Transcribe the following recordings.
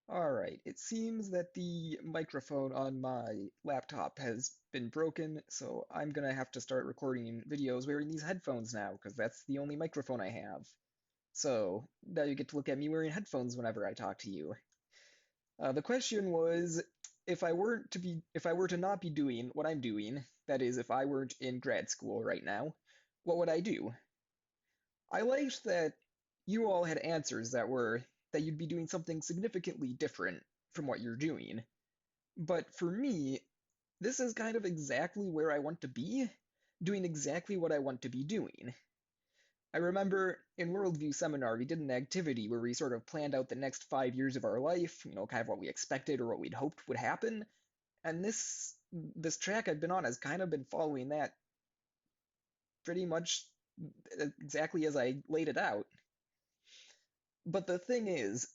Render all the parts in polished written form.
Alright, it seems that the microphone on my laptop has been broken, so I'm gonna have to start recording videos wearing these headphones now, because that's the only microphone I have. So, now you get to look at me wearing headphones whenever I talk to you. The question was, if I were to not be doing what I'm doing, that is, if I weren't in grad school right now, what would I do? I liked that you all had answers that you'd be doing something significantly different from what you're doing. But for me, this is kind of exactly where I want to be, doing exactly what I want to be doing. I remember in Worldview Seminar, we did an activity where we sort of planned out the next 5 years of our life, kind of what we expected or what we'd hoped would happen. And this track I've been on has kind of been following that pretty much exactly as I laid it out. But the thing is,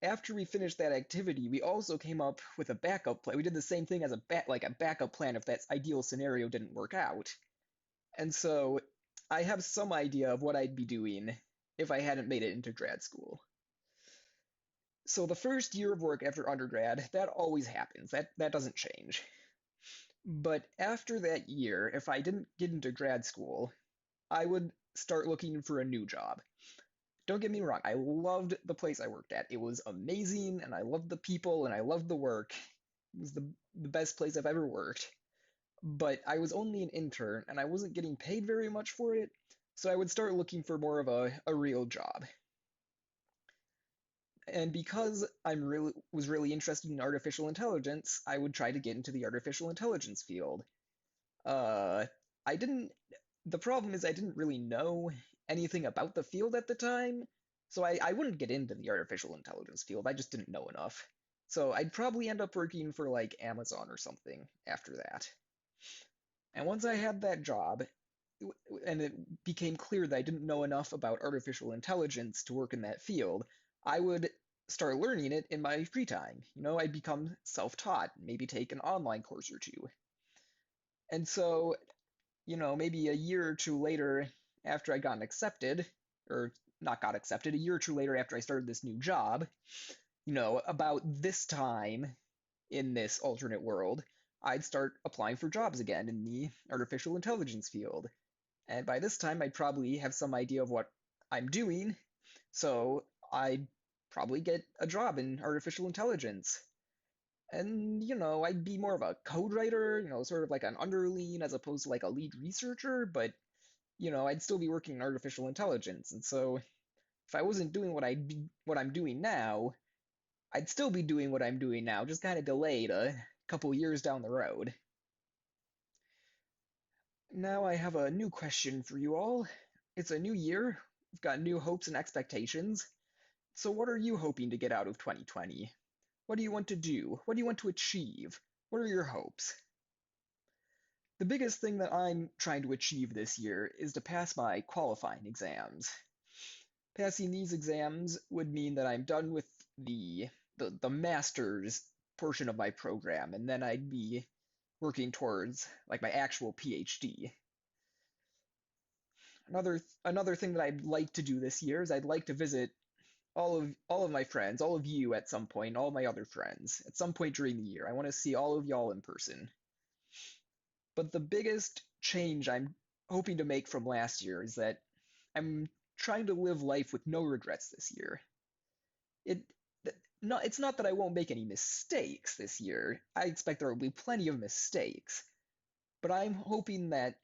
after we finished that activity, we also came up with a backup plan. We did the same thing as like a backup plan if that ideal scenario didn't work out. And so I have some idea of what I'd be doing if I hadn't made it into grad school. So the first year of work after undergrad, that always happens. That doesn't change. But after that year, if I didn't get into grad school, I would start looking for a new job. Don't get me wrong, I loved the place I worked at. It was amazing, and I loved the people, and I loved the work. It was the best place I've ever worked. But I was only an intern, and I wasn't getting paid very much for it, so I would start looking for more of a real job. And because was really interested in artificial intelligence, I would try to get into the artificial intelligence field. Uh, I didn't. The problem is I didn't really know anything about the field at the time, so I wouldn't get into the artificial intelligence field. I just didn't know enough. So I'd probably end up working for like Amazon or something after that. And once I had that job, and it became clear that I didn't know enough about artificial intelligence to work in that field, I would start learning it in my free time. I'd become self-taught, maybe take an online course or two. And so maybe a year or two later after I got accepted, or not got accepted, a year or two later after I started this new job, about this time in this alternate world, I'd start applying for jobs again in the artificial intelligence field. And by this time, I'd probably have some idea of what I'm doing, so I'd probably get a job in artificial intelligence. And, I'd be more of a code writer, sort of like an underling as opposed to like a lead researcher, but, I'd still be working in artificial intelligence. And so if I wasn't doing what I'm doing now, I'd still be doing what I'm doing now, just kind of delayed a couple years down the road. Now I have a new question for you all. It's a new year. We've got new hopes and expectations. So what are you hoping to get out of 2020? What do you want to do? What do you want to achieve? What are your hopes? The biggest thing that I'm trying to achieve this year is to pass my qualifying exams. Passing these exams would mean that I'm done with the master's portion of my program, and then I'd be working towards like my actual PhD. Another thing that I'd like to do this year is I'd like to visit all of my friends, all of you at some point, all my other friends at some point during the year. I want to see all of y'all in person. But the biggest change I'm hoping to make from last year is that I'm trying to live life with no regrets this year. It no, it's not that I won't make any mistakes this year. I expect there will be plenty of mistakes, but I'm hoping that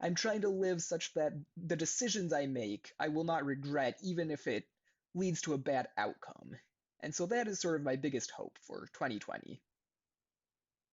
I'm trying to live such that the decisions I make, I will not regret, even if it leads to a bad outcome. And so that is sort of my biggest hope for 2020.